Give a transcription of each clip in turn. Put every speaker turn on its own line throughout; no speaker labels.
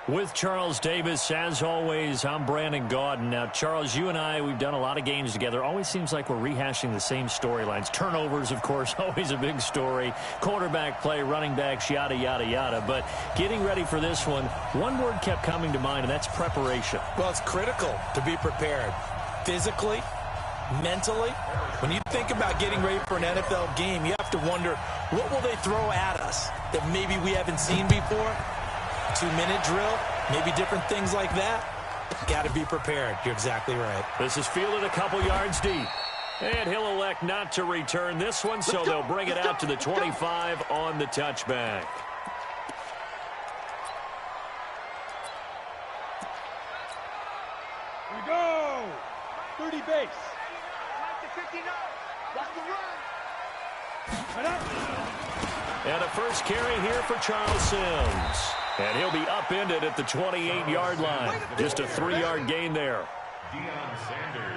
With Charles Davis, as always, I'm Brandon Gaudin. Now, Charles, you and I, we've done a lot of games together. Always seems like we're rehashing the same storylines. Turnovers, of course, always a big story. Quarterback play, running backs, yada, yada, yada. But getting ready for this one word kept coming to mind, and that's preparation.
Well, it's critical to be prepared physically, mentally. When you think about getting ready for an NFL game, you have to wonder, what will they throw at us that maybe we haven't seen before? 2-minute drill, maybe different things like that. Got to be prepared. You're exactly right.
This is fielded a couple yards deep. And he'll elect not to return this one, so they'll bring it out to the 25 on the touchback.
Here we go. 30 base. Watch the run.
And a first carry here for Charles Sims. And he'll be upended at the 28-yard line. Just a 3-yard gain there.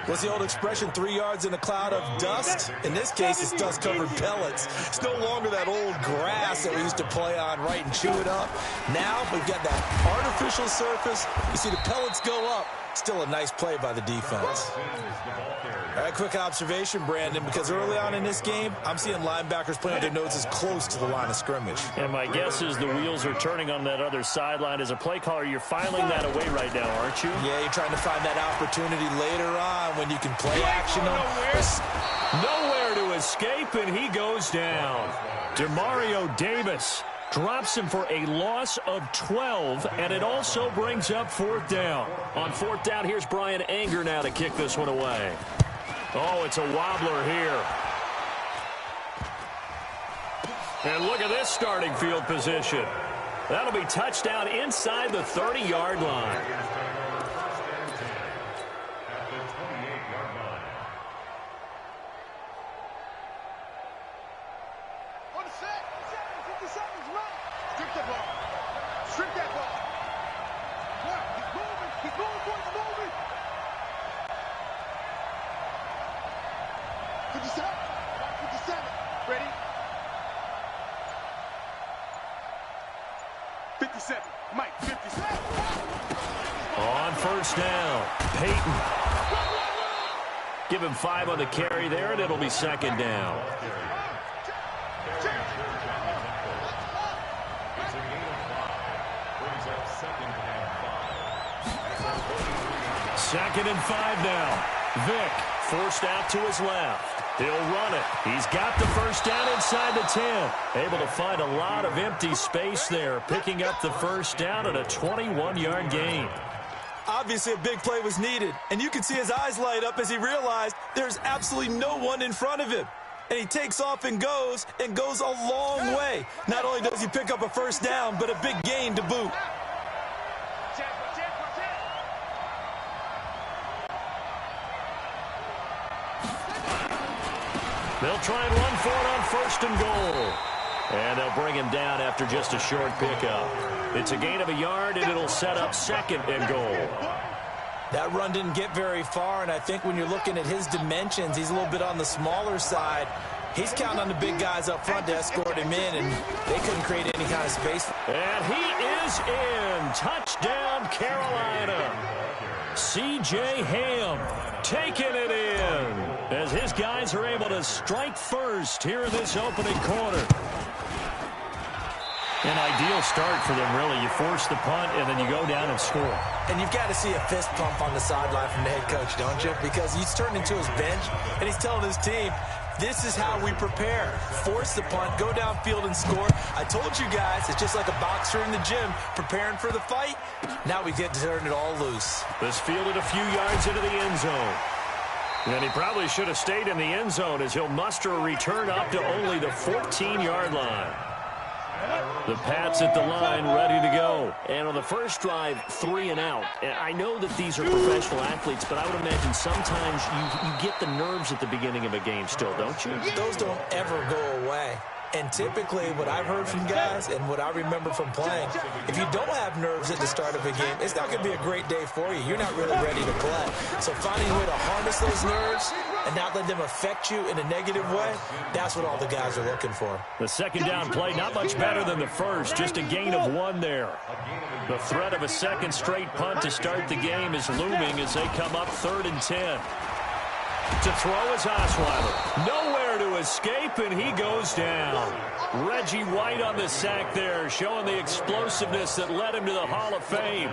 What's the old expression, 3 yards in a cloud of dust? In this case, it's dust-covered pellets. It's no longer that old grass that we used to play on, right, and chew it up. Now we've got that artificial surface. You see the pellets go up. Still a nice play by the defense. All right, quick observation, Brandon, because early on in this game, I'm seeing linebackers playing with their noses close to the line of scrimmage.
And my guess is the wheels are turning on that other sideline. As a play caller, you're filing that away right now, aren't you?
Yeah, you're trying to find that opportunity later on when you can play action.
Nowhere to escape, and he goes down. Demario Davis drops him for a loss of 12, and it also brings up fourth down. On fourth down, here's Brian Anger now to kick this one away. Oh, it's a wobbler here. And look at this starting field position. That'll be touchdown inside the 30-yard line. On first down, Peyton. Give him 5 on the carry there, and it'll be second down. Second and 5 now. Vick forced out to his left. He'll run it. He's got the first down inside the 10. Able to find a lot of empty space there, picking up the first down at a 21-yard gain.
Obviously, a big play was needed, and you can see his eyes light up as he realized there's absolutely no one in front of him. And he takes off and goes a long way. Not only does he pick up a first down, but a big gain to boot.
They'll try and run for it on first and goal. And they'll bring him down after just a short pickup. It's a gain of a yard, and it'll set up second and goal.
That run didn't get very far, and I think when you're looking at his dimensions, he's a little bit on the smaller side. He's counting on the big guys up front to escort him in, and they couldn't create any kind of space.
And he is in. Touchdown, Carolina. C.J. Ham taking it in as his guys are able to strike first here in this opening quarter. An ideal start for them, really. You force the punt, and then you go down and score.
And you've got to see a fist pump on the sideline from the head coach, don't you? Because he's turned into his bench, and he's telling his team, this is how we prepare. Force the punt, go downfield and score. I told you guys, it's just like a boxer in the gym preparing for the fight. Now we get to turn it all loose.
This fielded a few yards into the end zone. And he probably should have stayed in the end zone as he'll muster a return up to only the 14-yard line. The Pats at the line, ready to go. And on the first drive, 3 and out. And I know that these are professional athletes, but I would imagine sometimes you get the nerves at the beginning of a game still, don't you?
Those don't ever go away. And typically, what I've heard from guys and what I remember from playing, if you don't have nerves at the start of a game, it's not going to be a great day for you. You're not really ready to play. So finding a way to harness those nerves and not let them affect you in a negative way, that's what all the guys are looking for.
The second down play, not much better than the first, just a gain of 1 there. The threat of a second straight punt to start the game is looming as they come up 3rd and 10. To throw is Osweiler. Nowhere to escape, and he goes down. Reggie White on the sack there, showing the explosiveness that led him to the Hall of Fame.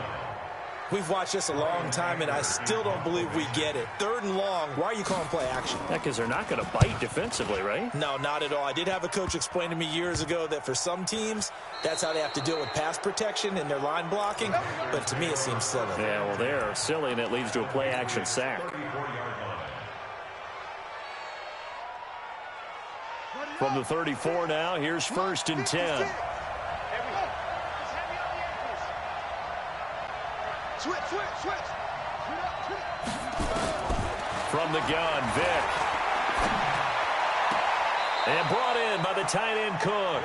We've watched this a long time, and I still don't believe we get it. 3rd and long, why are you calling play action?
Yeah, because they're not going to bite defensively, right?
No, not at all. I did have a coach explain to me years ago that for some teams, that's how they have to deal with pass protection and their line blocking, but to me it seems silly.
Yeah, well, they're silly, and it leads to a play action sack. From the 34 now, here's 1st and 10. From the gun, Vick. And brought in by the tight end Cook.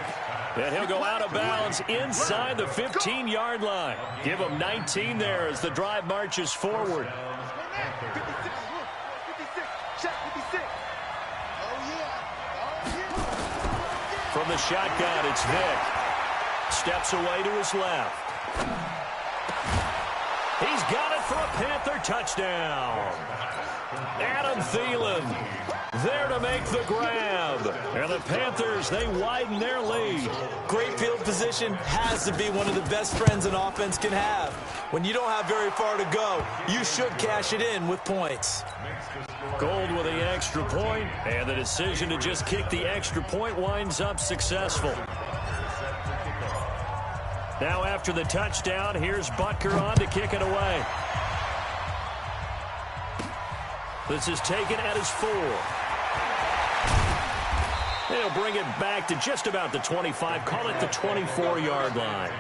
And he'll go out of bounds inside the 15-yard line. Give him 19 there as the drive marches forward. From the shotgun, it's Vick. Steps away to his left. He's got it for a Panther touchdown. Adam Thielen there to make the grab. And the Panthers, they widen their lead.
Great field position has to be one of the best friends an offense can have. When you don't have very far to go, you should cash it in with points.
Gold with the extra point, and the decision to just kick the extra point winds up successful. Now after the touchdown, here's Butker on to kick it away. This is taken at his 4. They'll bring it back to just about the 25, call it the 24-yard line.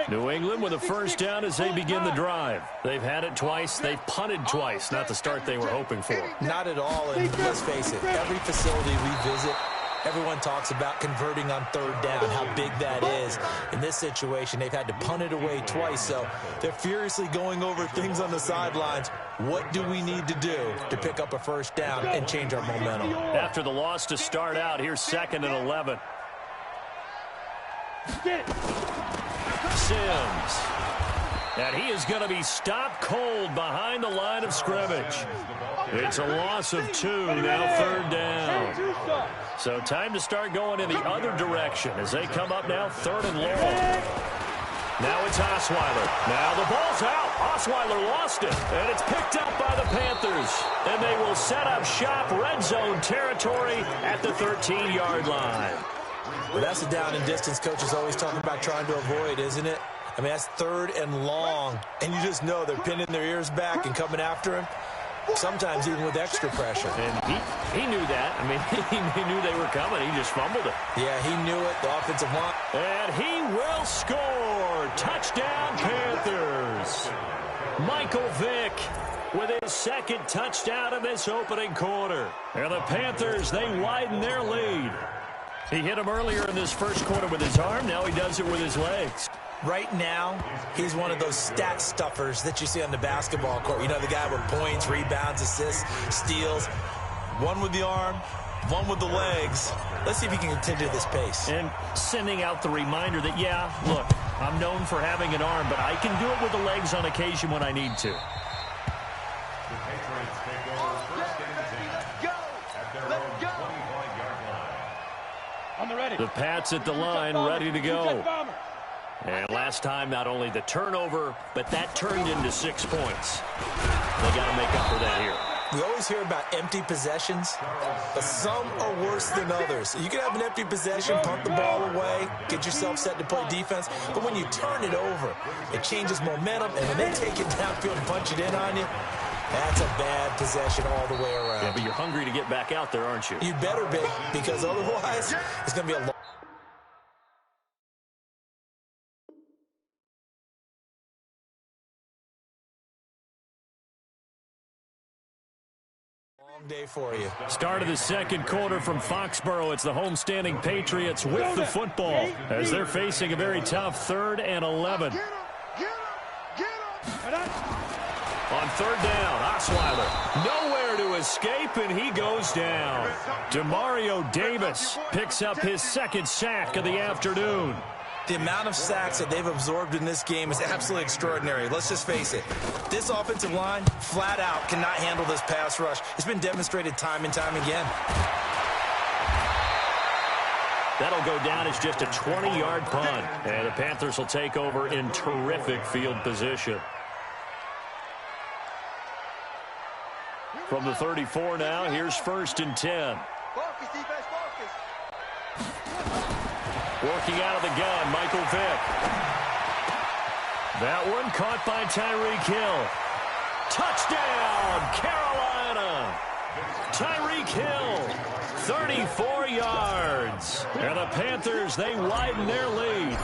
New England with a first down as they begin the drive. They've had it twice. They've punted twice. Not the start they were hoping for.
Not at all, and let's face it, every facility we visit, everyone talks about converting on 3rd down, how big that is. In this situation, they've had to punt it away twice, so they're furiously going over things on the sidelines. What do we need to do to pick up a first down and change our momentum?
After the loss to start out, here's 2nd and 11. Sims. And he is going to be stopped cold behind the line of scrimmage. It's a loss of 2, now 3rd down. So time to start going in the other direction as they come up now 3rd and long. Now it's Osweiler. Now the ball's out. Osweiler lost it, and it's picked up by the Panthers. And they will set up shop red zone territory at the 13-yard line.
Well, that's the down and distance coaches always talking about trying to avoid, isn't it? I mean, that's 3rd and long, and you just know they're pinning their ears back and coming after him, sometimes even with extra pressure.
And he knew that. I mean, he knew they were coming. He just fumbled it.
Yeah, he knew it, the offensive line.
And he will score. Touchdown, Panthers. Michael Vick with his 2nd touchdown of this opening quarter. And the Panthers, they widen their lead. He hit him earlier in this first quarter with his arm. Now he does it with his legs.
Right now, he's one of those stat stuffers that you see on the basketball court. You know, the guy with points, rebounds, assists, steals. One with the arm, one with the legs. Let's see if he can continue this pace.
And sending out the reminder that, yeah, look, I'm known for having an arm, but I can do it with the legs on occasion when I need to. The Pats at the line, ready to go. And last time, not only the turnover, but that turned into 6 points. They got to make up for that here.
We always hear about empty possessions, but some are worse than others. You can have an empty possession, punt the ball away, get yourself set to play defense, but when you turn it over, it changes momentum, and when they take it downfield and punch it in on you, that's a bad possession all the way around.
Yeah, but you're hungry to get back out there, aren't you?
You better be, because otherwise, it's going to be a long big day for you.
Start of the second quarter from Foxborough. It's the homestanding Patriots with the football as they're facing a very tough 3rd and 11. On 3rd down, Osweiler nowhere to escape, and he goes down. Demario Davis picks up his 2nd sack of the afternoon.
The amount of sacks that they've absorbed in this game is absolutely extraordinary. Let's just face it. This offensive line, flat out, cannot handle this pass rush. It's been demonstrated time and time again.
That'll go down as just a 20-yard punt, and the Panthers will take over in terrific field position. From the 34 now, here's 1st and 10.
Focus, defense, focus.
Working out of the gun, Michael Vick. That one caught by Tyreek Hill. Touchdown, Carolina! Tyreek Hill, 34 yards. And the Panthers, they widen their lead.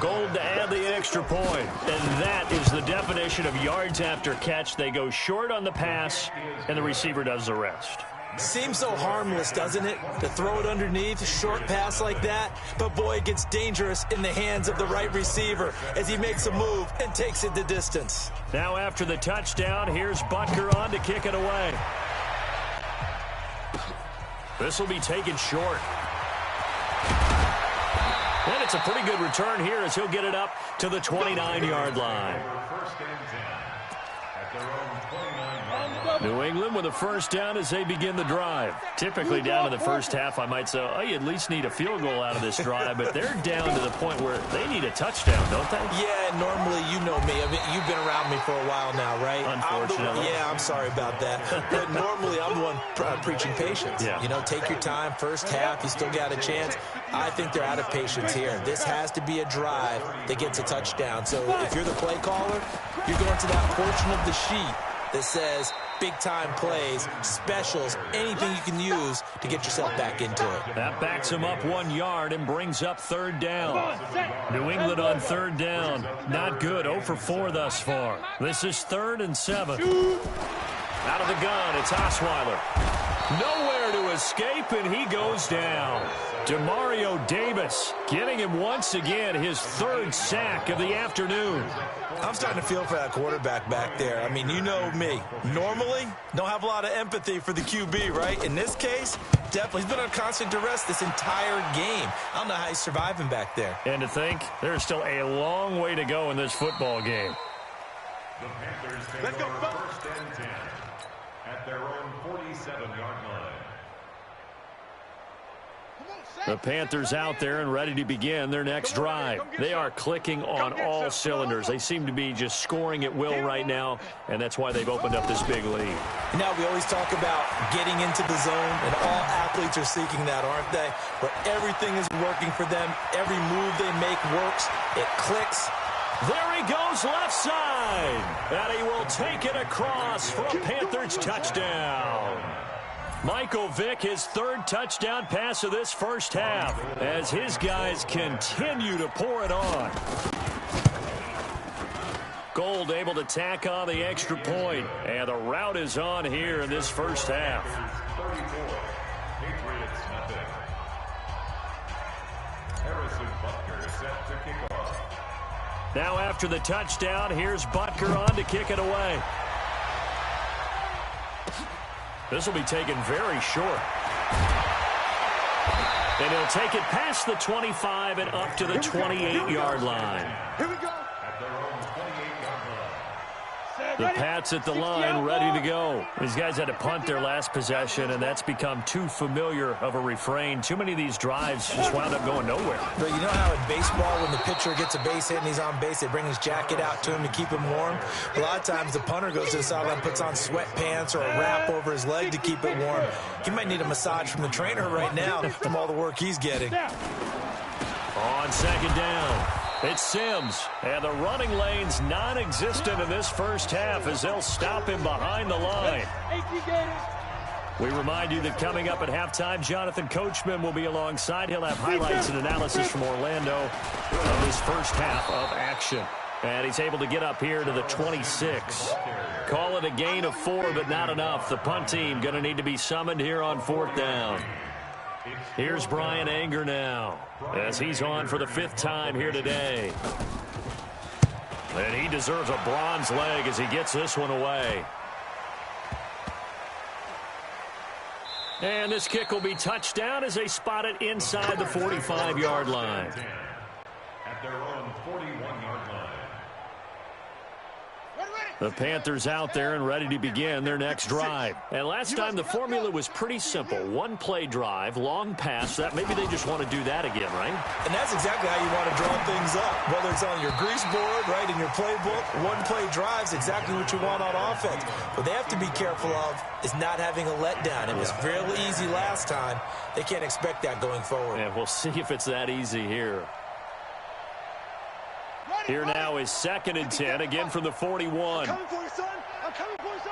Gold to add the extra point. And that is the definition of yards after catch. They go short on the pass, and the receiver does the rest.
Seems so harmless, doesn't it, to throw it underneath, a short pass like that? But, boy, it gets dangerous in the hands of the right receiver as he makes a move and takes it the distance.
Now after the touchdown, here's Butker on to kick it away. This will be taken short. And it's a pretty good return here as he'll get it up to the 29-yard line. New England with a 1st down as they begin the drive. Typically down to the first half, I might say, oh, you at least need a field goal out of this drive, but they're down to the point where they need a touchdown, don't they?
Yeah, normally, you know me. I mean, you've been around me for a while now, right?
Unfortunately.
I'm sorry about that. But normally, I'm the one preaching patience.
Yeah.
You know, take your time. First half, you still got a chance. I think they're out of patience here. This has to be a drive that gets a touchdown. So if you're the play caller, you're going to that portion of the sheet that says big-time plays, specials, anything you can use to get yourself back into it.
That backs him up 1 yard and brings up 3rd down. New England on 3rd down. Not good. 0 for 4 thus far. This is 3rd and 7. Out of the gun, it's Osweiler. Nowhere to escape, and he goes down. Demario Davis getting him once again his 3rd sack of the afternoon.
I'm starting to feel for that quarterback back there. I mean, you know me. Normally, don't have a lot of empathy for the QB, right? In this case, definitely. He's been on constant duress this entire game. I don't know how he's surviving back there.
And to think, there's still a long way to go in this football game.
The Panthers take over 1st and 10 at their own 47-yard line.
The Panthers out there and ready to begin their next drive. They are clicking on all cylinders. They seem to be just scoring at will right now, and that's why they've opened up this big lead.
Now, we always talk about getting into the zone, and all athletes are seeking that, aren't they? Where everything is working for them. Every move they make works. It clicks.
There he goes left side, and he will take it across for a Panthers touchdown. Michael Vick, his 3rd touchdown pass of this first half, as his guys continue to pour it on. Gold able to tack on the extra point, and the route is on here in this first half.
34, Patriots nothing. Harrison Butker is set to kick off.
Now after the touchdown, here's Butker on to kick it away. This will be taken very short. And he'll take it past the 25 and up to the 28-yard line.
Here we go.
At their own 28-yard line.
The Pats at the line, ready to go. These guys had to punt their last possession, and that's become too familiar of a refrain. Too many of these drives just wound up going nowhere.
But you know how in baseball, when the pitcher gets a base hit and he's on base, they bring his jacket out to him to keep him warm? A lot of times the punter goes to the sideline, puts on sweatpants or a wrap over his leg to keep it warm. He might need a massage from the trainer right now from all the work he's getting.
On 2nd down, it's Sims, and the running lane's non-existent in this first half as they'll stop him behind the line. We remind you that coming up at halftime, Jonathan Coachman will be alongside. He'll have highlights and analysis from Orlando of this first half of action. And he's able to get up here to the 26. Call it a gain of 4, but not enough. The punt team going to need to be summoned here on 4th down. Here's Bryan Anger now, as he's on for the 5th time here today. And he deserves a bronze leg as he gets this one away. And this kick will be touched down as they spot it inside the 45-yard line.
At their own 41-yard line.
The Panthers out there and ready to begin their next drive. And last time the formula was pretty simple. One-play drive, long pass. That maybe they just want to do that again, right?
And that's exactly how you want to draw things up. Whether it's on your grease board, right, in your playbook, one-play drive's exactly what you want on offense. What they have to be careful of is not having a letdown. It was fairly easy last time. They can't expect that going forward.
And we'll see if it's that easy here. Here now is 2nd and 10, again from the 41.
I'm coming for you, son. I'm coming for you, son.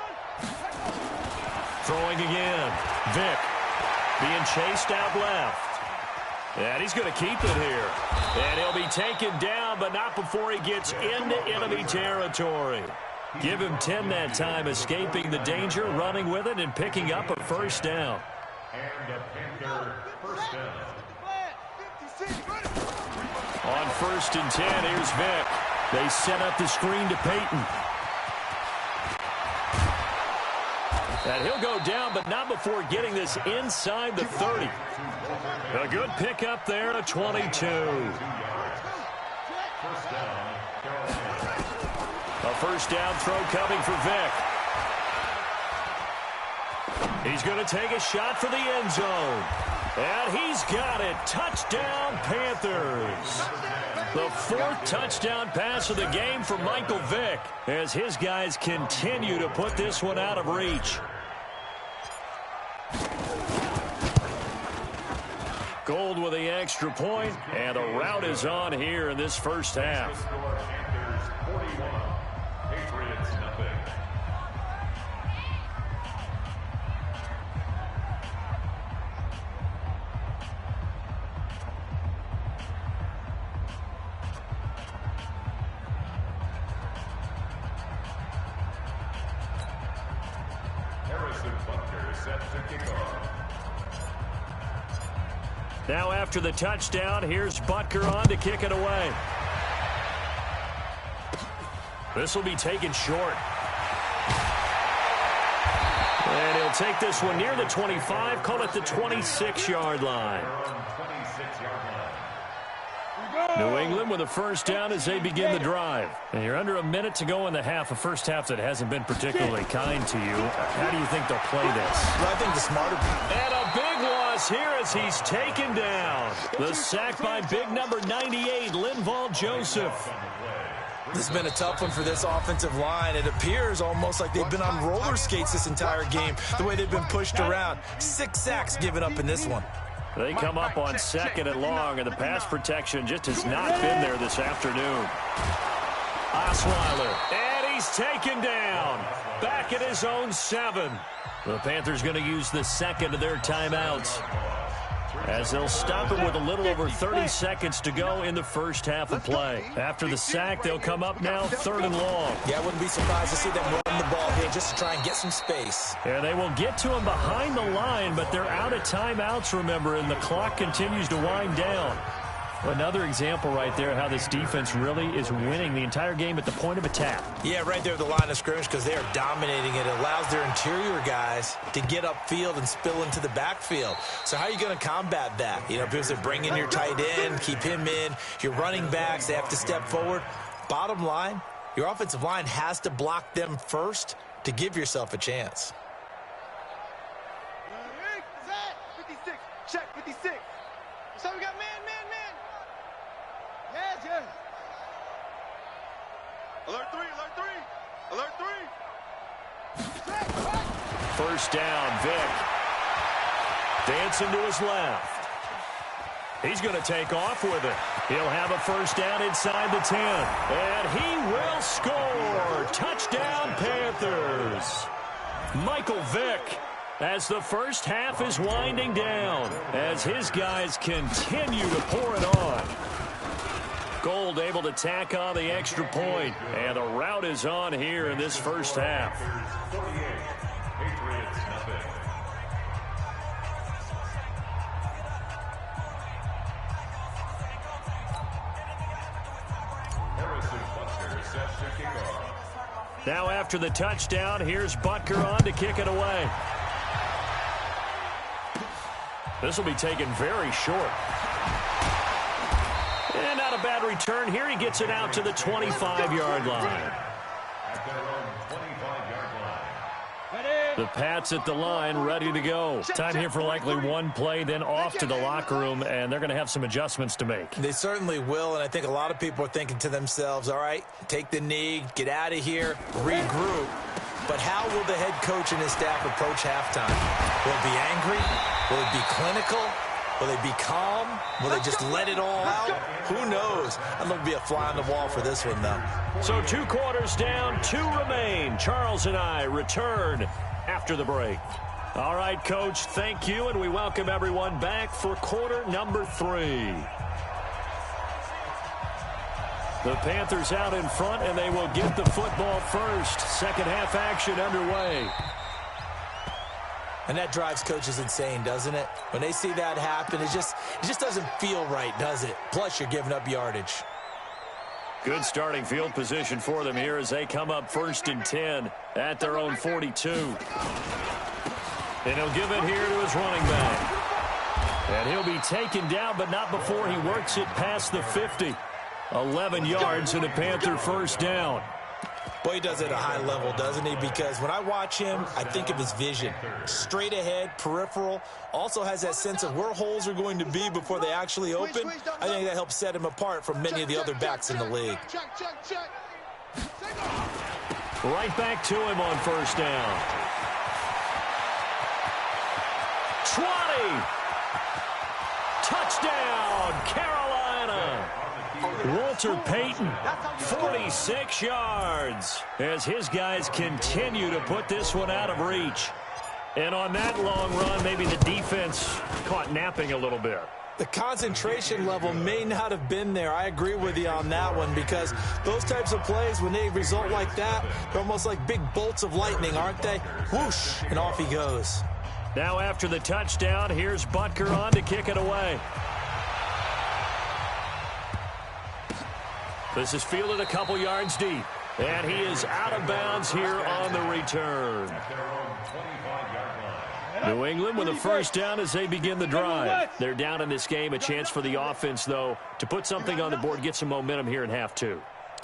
Throwing again. Vick being chased out left. And he's going to keep it here. And he'll be taken down, but not before he gets into enemy territory. Give him 10 that time, escaping the danger, running with it, and picking up a 1st down.
And a Panther 1st down.
On 1st and 10, here's Vick. They set up the screen to Payton. And he'll go down, but not before getting this inside the 30. A good pickup there, a 22. A 1st down throw coming for Vick. He's going to take a shot for the end zone. And he's got it. Touchdown, Panthers. The 4th touchdown pass of the game for Michael Vick as his guys continue to put this one out of reach. Gold with the extra point, and a rout is on here in this 1st half.
Panthers 41, Patriots nothing.
Now after the touchdown, here's Butker on to kick it away. This will be taken short. And he'll take this one near the 25, call it the 26-yard line. New England with a 1st down as they begin the drive. And you're under a minute to go in the half, a 1st half that hasn't been particularly kind to you. How do you think they'll play this?
Well, I think the smarter people.
And a big loss here as he's taken down. The sack by big number 98, Linval Joseph.
This has been a tough one for this offensive line. It appears almost like they've been on roller skates this entire game, the way they've been pushed around. 6 sacks given up in this one.
They come up on 2nd and long, and the pass protection just has not been there this afternoon. Osweiler, and he's taken down. Back at his own 7. The Panthers going to use the 2nd of their timeouts, as they'll stop it with a little over 30 seconds to go in the 1st half of play. After the sack, they'll come up now 3rd and long.
Yeah, I wouldn't be surprised to see them run the ball here just to try and get some space.
And they will get to him behind the line, but they're out of timeouts, remember, and the clock continues to wind down. Another example right there how this defense really is winning the entire game at the point of attack.
Yeah, right there at the line of scrimmage because they are dominating it. It allows their interior guys to get upfield and spill into the backfield. So how are you going to combat that? You know, because they bring in your tight end, keep him in. Your running backs, they have to step forward. Bottom line, your offensive line has to block them first to give yourself a chance.
56. Check 56. So we got man. Yes, yes. Alert 3, alert 3. Alert 3.
1st down, Vick. Dancing to his left. He's going to take off with it. He'll have a 1st down inside the 10. And he will score. Touchdown, Panthers. Michael Vick, as the 1st half is winding down, as his guys continue to pour it on. Gold able to tack on the extra point. And the rout is on here in this first half.
Patriots nothing. Harrison Butker set to kick off.
Now after the touchdown, here's Butker on to kick it away. This will be taken very short. And not a bad return here. He gets it out to the 25-yard line.
At their own 25-yard line.
The Pats at the line, ready to go. Time here for likely one play, then off to the locker room, and they're going to have some adjustments to make.
They certainly will, and I think a lot of people are thinking to themselves, all right, take the knee, get out of here, regroup. But how will the head coach and his staff approach halftime? Will it be angry? Will it be clinical? Will they be calm? Will they just let it all out? Who knows? I'd love to be a fly on the wall for this one, though.
So 2 quarters down, 2 remain. Charles and I return after the break. All right, Coach, thank you, and we welcome everyone back for quarter number 3. The Panthers out in front, and they will get the football first. Second half action underway.
And that drives coaches insane, doesn't it? When they see that happen, it just doesn't feel right, does it? Plus, you're giving up yardage.
Good starting field position for them here as they come up 1st and 10 at their own 42. And he'll give it here to his running back. And he'll be taken down, but not before he works it past the 50. 11 yards and a Panther first down.
Boy, he does it at a high level, doesn't he? Because when I watch him, I think of his vision. Straight ahead, peripheral. Also has that sense of where holes are going to be before they actually open. I think that helps set him apart from many of the other backs in the league.
Right back to him on first down. 20. Touchdown, Carolina. Walter Payton, 46 yards, as his guys continue to put this one out of reach. And on that long run, maybe the defense caught napping a little bit.
The concentration level may not have been there. I agree with you on that one, because those types of plays, when they result like that, they're almost like big bolts of lightning, aren't they? Whoosh, and off he goes.
Now after the touchdown, here's Butker on to kick it away. This is fielded a couple yards deep. And he is out of bounds here on the return. New England with a first down as they begin the drive. They're down in this game. A chance for the offense, though, to put something on the board, get some momentum here in half 2.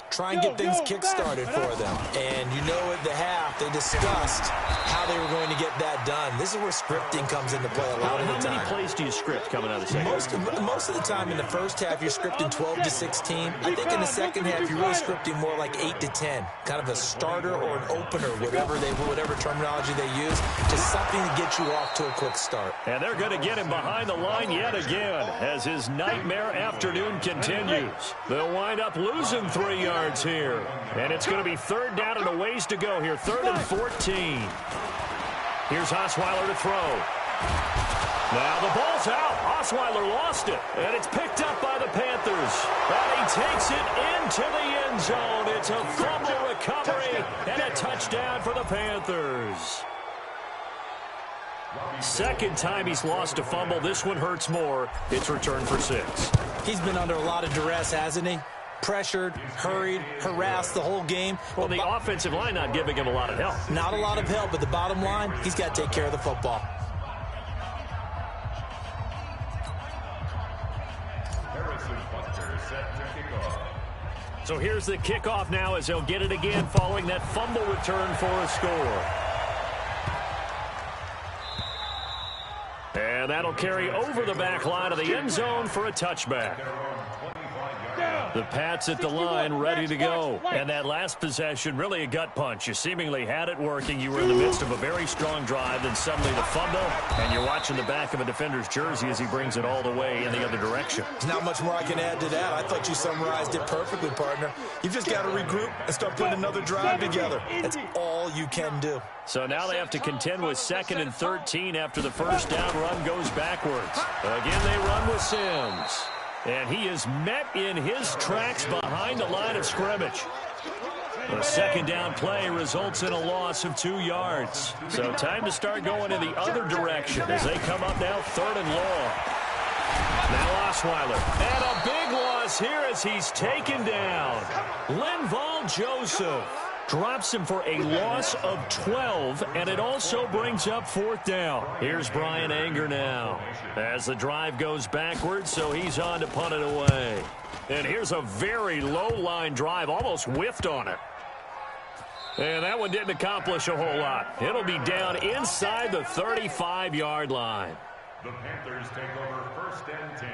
Try and get things kick-started for them. And you know at the half, they discussed how they were going to get that done. This is where scripting comes into play a lot of the time.
How many plays do you script coming out of the second half?
Most of the time in the first half, you're scripting 12 to 16. I think in the second half, you're really scripting more like 8 to 10. Kind of a starter or an opener, whatever terminology they use. Just something to get you off to a quick start.
And they're going to get him behind the line yet again as his nightmare afternoon continues. They'll wind up losing 3 yards here. And it's going to be 3rd down and a ways to go here. 3rd and 14. Here's Osweiler to throw. Now the ball's out. Osweiler lost it. And it's picked up by the Panthers. And he takes it into the end zone. It's a fumble recovery and a touchdown for the Panthers. Second time he's lost a fumble. This one hurts more. It's returned for 6.
He's been under a lot of duress, hasn't he? Pressured, hurried, harassed the whole game.
Well, the offensive line not giving him a lot of help.
Not a lot of help, but the bottom line, he's got to take care of the football.
Harrison Butker set to kick off.
So here's the kickoff now as they'll get it again following that fumble return for a score. And that'll carry over the back line of the end zone for a touchback. The Pats at the line, ready to go. And that last possession, really a gut punch. You seemingly had it working. You were in the midst of a very strong drive, then suddenly the fumble, and you're watching the back of a defender's jersey as he brings it all the way in the other direction.
There's not much more I can add to that. I thought you summarized it perfectly, partner. You've just got to regroup and start putting another drive together. That's all you can do.
So now they have to contend with 2nd and 13 after the first down run goes backwards. Again, they run with Sims. And he is met in his tracks behind the line of scrimmage. A second down play results in a loss of 2 yards. So time to start going in the other direction as they come up now 3rd and long. Now Osweiler. And a big loss here as he's taken down. Linval Joseph drops him for a loss of 12, and it also brings up 4th down. Here's Brian Anger now as the drive goes backwards, so he's on to punt it away. And here's a very low-line drive, almost whiffed on it. And that one didn't accomplish a whole lot. It'll be down inside the 35-yard line.
The Panthers take over 1st and 10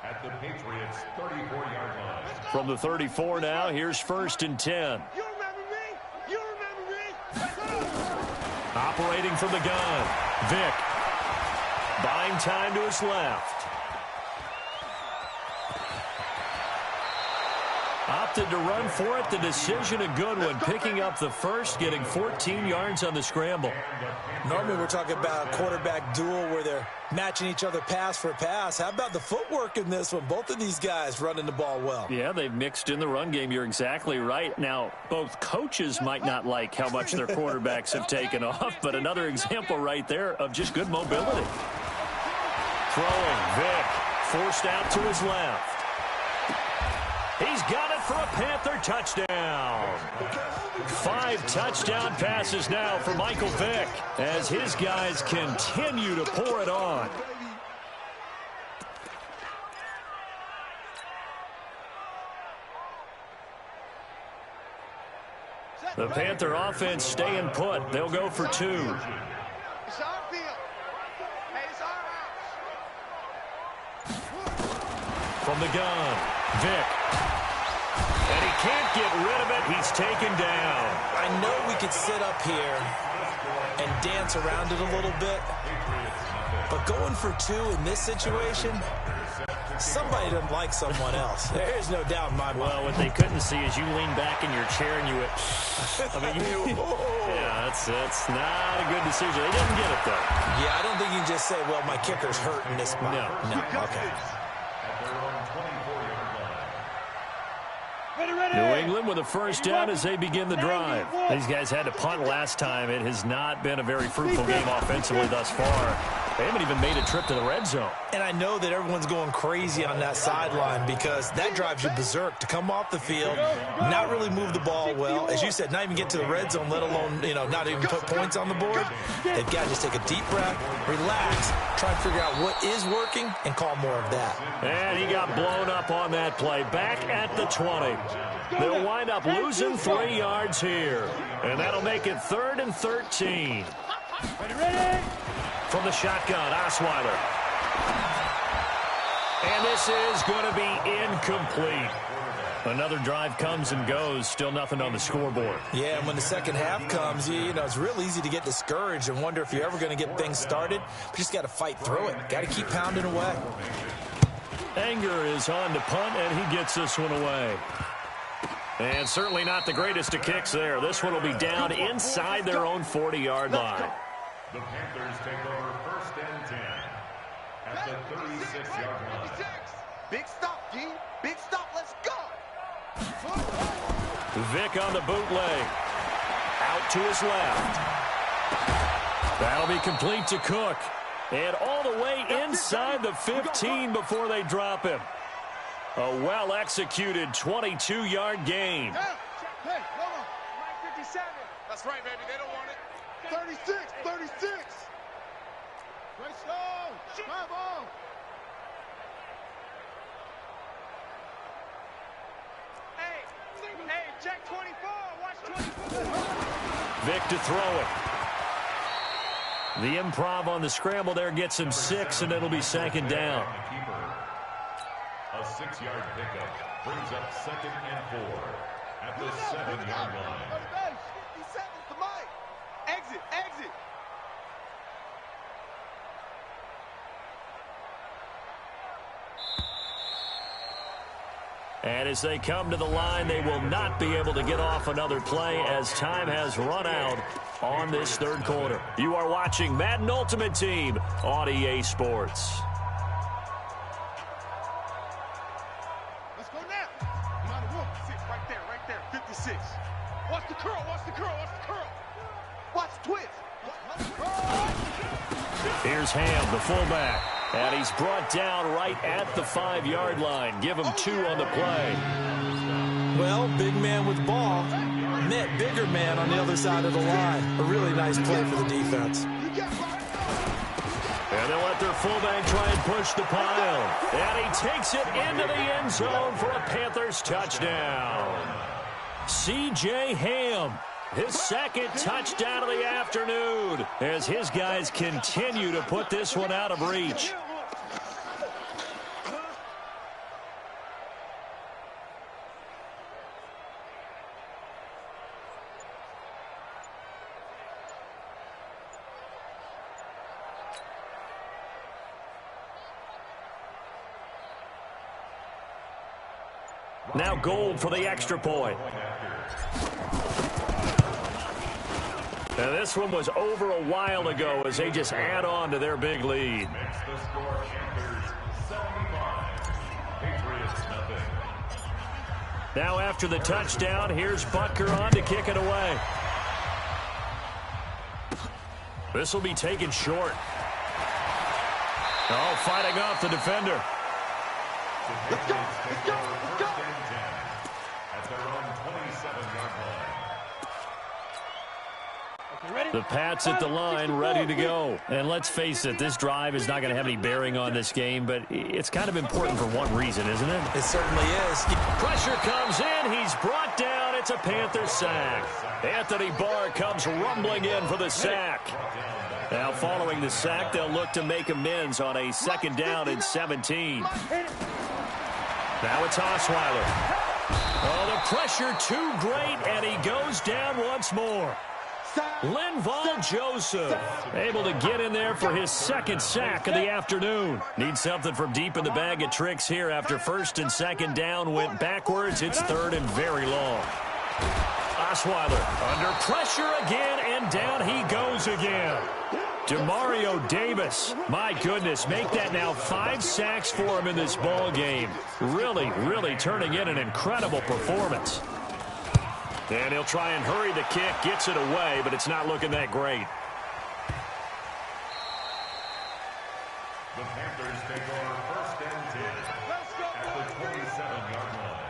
at the Patriots' 34-yard line.
From the 34 now, here's 1st and 10.
You remember me? You remember me?
Operating from the gun, Vick. Buying time to his left. Opted to run for it. The decision a good one. Picking up the first, getting 14 yards on the scramble.
Normally we're talking about a quarterback duel where they're matching each other pass for pass. How about the footwork in this one? Both of these guys running the ball well.
Yeah, they've mixed in the run game. You're exactly right. Now, both coaches might not like how much their quarterbacks have taken off, but another example right there of just good mobility. Throwing, Vick, forced out to his left. He's got it for a Panther touchdown. 5 touchdown passes now for Michael Vick as his guys continue to pour it on. The Panther offense staying put. They'll go for 2.
It's our field. Hey, it's our house.
From the gun, Vick. And he can't get rid of it. He's taken down.
I know we could sit up here and dance around it a little bit, but going for 2 in this situation, somebody doesn't like someone else. There's no doubt in my mind.
Well, what they couldn't see is you lean back in your chair and you went, I mean, yeah, that's not a good decision. They didn't get it, though.
Yeah, I don't think you can just say, well, my kicker's hurt in this spot.
No.
Okay.
New England with a first down as they begin the drive. These guys had to punt last time. It has not been a very fruitful game offensively thus far. They haven't even made a trip to the red zone.
And I know that everyone's going crazy on that sideline because that drives you berserk to come off the field, not really move the ball well. As you said, not even get to the red zone, let alone, not even put points on the board. They've got to just take a deep breath, relax, try and figure out what is working, and call more of that.
And he got blown up on that play. Back at the 20. They'll wind up losing 3 yards here. And that'll make it 3rd and 13.
Ready?
From the shotgun, Osweiler. And this is going to be incomplete. Another drive comes and goes. Still nothing on the scoreboard.
Yeah, and when the second half comes, it's real easy to get discouraged and wonder if you're ever going to get things started. You just got to fight through it. Got to keep pounding away.
Anger is on to punt, and he gets this one away. And certainly not the greatest of kicks there. This one will be down inside their own 40-yard line.
The Panthers take over 1st and 10 at the 36-yard line.
Big stop, D. Big stop. Let's go.
Vick on the bootleg. Out to his left. That'll be complete to Cook. And all the way inside the 15 before they drop him. A well-executed 22-yard gain.
Hey, hold on. 57. That's right, baby. They don't want it. 36. Great slow. Drive on. Hey, check 24. Watch 24.
Vick to throw it. The improv on the scramble there gets him 6, and it'll be 2nd down.
A 6-yard pickup brings up 2nd and 4 at the 7-yard line.
50 seconds to Mike. Exit.
And as they come to the line, they will not be able to get off another play as time has run out on this 3rd quarter. You are watching Madden Ultimate Team on EA Sports.
the 6. Watch the curl, watch the curl, watch the curl. Watch the twist.
Here's Ham, the fullback. And he's brought down right at the 5-yard line. Give him 2 on the play.
Well, big man with ball met bigger man on the other side of the line. A really nice play for the defense.
And they'll let their fullback try and push the pile. And he takes it into the end zone for a Panthers touchdown. C.J. Ham, his second touchdown of the afternoon, as his guys continue to put this one out of reach. Now Gold for the extra point. Now this one was over a while ago as they just add on to their big lead.
Makes the score Panthers 75. Patriots nothing.
Now after the touchdown, here's Butker on to kick it away. This will be taken short. Oh, fighting off the defender.
Let's go, let's go, let's go.
At their own 27-yard line.
The Pats at the line, ready to go. And let's face it, this drive is not going to have any bearing on this game, but it's kind of important for one reason, isn't it?
It certainly is.
Pressure comes in. He's brought down. It's a Panther sack. Anthony Barr comes rumbling in for the sack. Now, following the sack, they'll look to make amends on a 2nd down and 17. Now it's Osweiler. Oh, the pressure too great, and he goes down once more. Linval Joseph able to get in there for his 2nd sack of the afternoon. Needs something from deep in the bag of tricks here after 1st and 2nd down went backwards. It's 3rd and very long. Osweiler under pressure again, and down he goes again. Demario Davis, my goodness, make that now 5 sacks for him in this ball game. Really, really turning in an incredible performance. And he'll try and hurry the kick, gets it away, but it's not looking that great.
The Panthers take over 1st and 10 at the 27-yard line.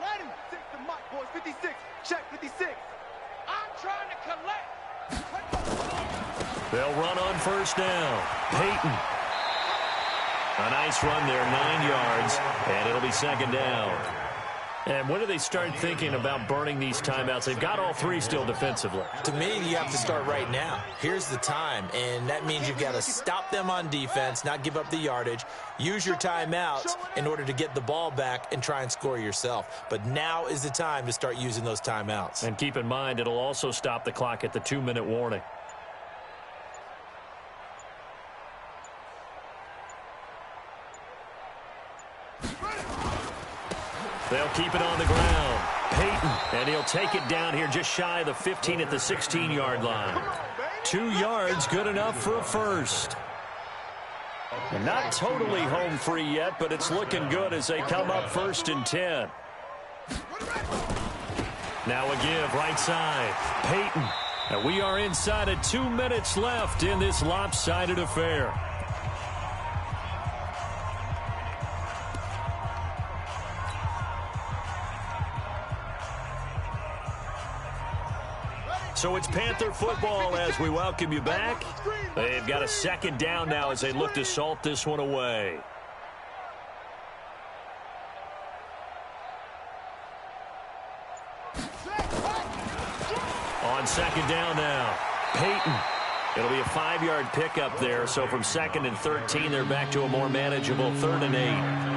Ready? 6 to Mike, boys. 56. Check 56. I'm trying to collect.
They'll run on 1st down. Peyton. A nice run there, 9 yards, and it'll be 2nd down. And when do they start thinking about burning these timeouts? They've got all 3 still defensively.
To me, you have to start right now. Here's the time, and that means you've got to stop them on defense, not give up the yardage, use your timeouts in order to get the ball back and try and score yourself. But now is the time to start using those timeouts.
And keep in mind, it'll also stop the clock at the 2-minute warning. They'll keep it on the ground. Peyton, and he'll take it down here just shy of the 15 at the 16-yard line. 2 yards, good enough for a first. And not totally home free yet, but it's looking good as they come up 1st and 10. Now a give, right side. Peyton. And we are inside of 2 minutes left in this lopsided affair. So it's Panther football as we welcome you back. They've got a 2nd down now as they look to salt this one away. On 2nd down now, Peyton. It'll be a 5-yard pickup there, so from 2nd and 13, they're back to a more manageable 3rd and 8.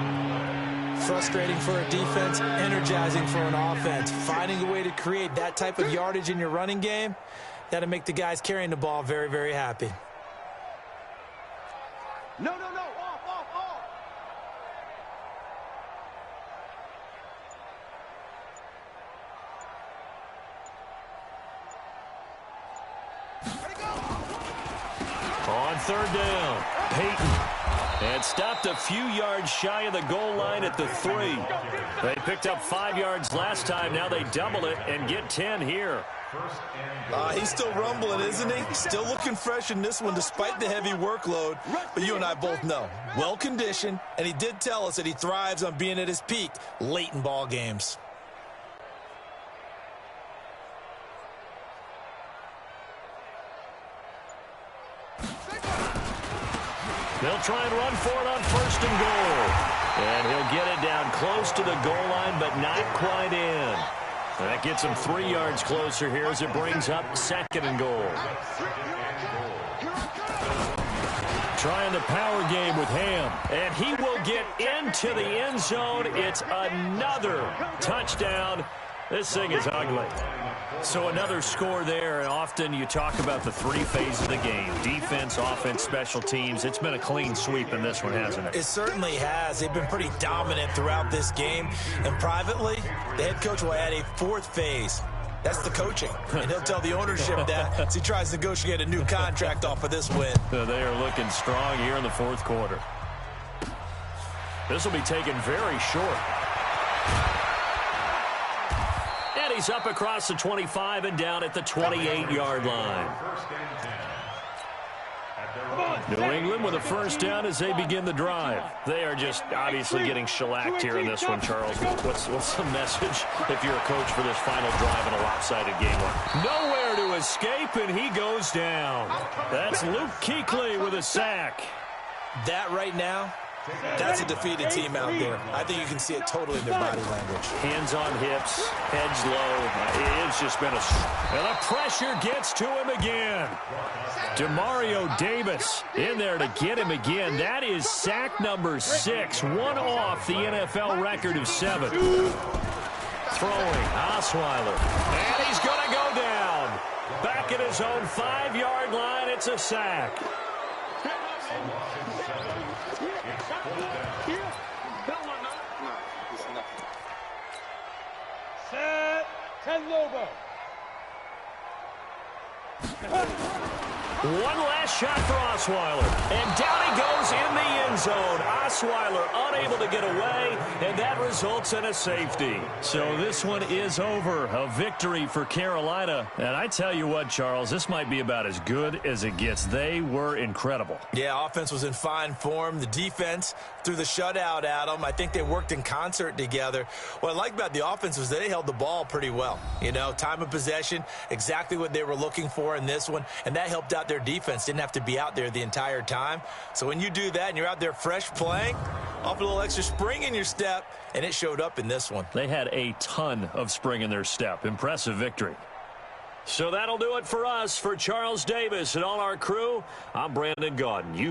Frustrating for a defense, energizing for an offense. Finding a way to create that type of yardage in your running game, that'll make the guys carrying the ball very, very happy.
No, no, no. Off, off, off.
On 3rd down, Peyton. And stopped a few yards shy of the goal line at the 3. They picked up 5 yards last time. Now they double it and get 10 here.
He's still rumbling, isn't he? Still looking fresh in this one despite the heavy workload. But you and I both know, well-conditioned, and he did tell us that he thrives on being at his peak late in ball games.
They'll try and run for it on 1st and goal. And he'll get it down close to the goal line, but not quite in. That gets him 3 yards closer here as it brings up 2nd and goal. Trying the power game with Ham. And he will get into the end zone. It's another touchdown. This thing is ugly. So another score there, and often you talk about the 3 phases of the game. Defense, offense, special teams. It's been a clean sweep in this one, hasn't it?
It certainly has. They've been pretty dominant throughout this game. And privately, the head coach will add a 4th phase. That's the coaching. And he'll tell the ownership that as he tries to negotiate a new contract off of this win.
So they are looking strong here in the 4th quarter. This will be taken very short. And he's up across the 25 and down at the 28-yard line. New England with a 1st down as they begin the drive. They are just obviously getting shellacked here in this one, Charles. What's the message if you're a coach for this final drive in a lopsided game? Nowhere to escape, and he goes down. That's Luke Kuechly with a sack.
That right now, that's a defeated team out there. I think you can see it totally in their body language.
Hands on hips, heads low. It's just been and the pressure gets to him again. Demario Davis in there to get him again. That is sack number 6, one off the NFL record of 7. Throwing, Osweiler. And he's going to go down. Back at his own 5-yard line, it's a sack.
Set, 10 Lobo.
One last shot for Osweiler. And down he goes in the end zone. Osweiler unable to get away, and that results in a safety. So this one is over. A victory for Carolina. And I tell you what, Charles, this might be about as good as it gets. They were incredible.
Yeah, offense was in fine form. The defense threw the shutout at them. I think they worked in concert together. What I like about the offense was they held the ball pretty well. You know, time of possession, exactly what they were looking for in this one, and that helped out their defense. Didn't have to be out there the entire time. So when you do that and you're out there fresh playing, off a little extra spring in your step, and it showed up in this one.
They had a ton of spring in their step. Impressive victory. So that'll do it for us. For Charles Davis and all our crew, I'm Brandon Gaudin. You've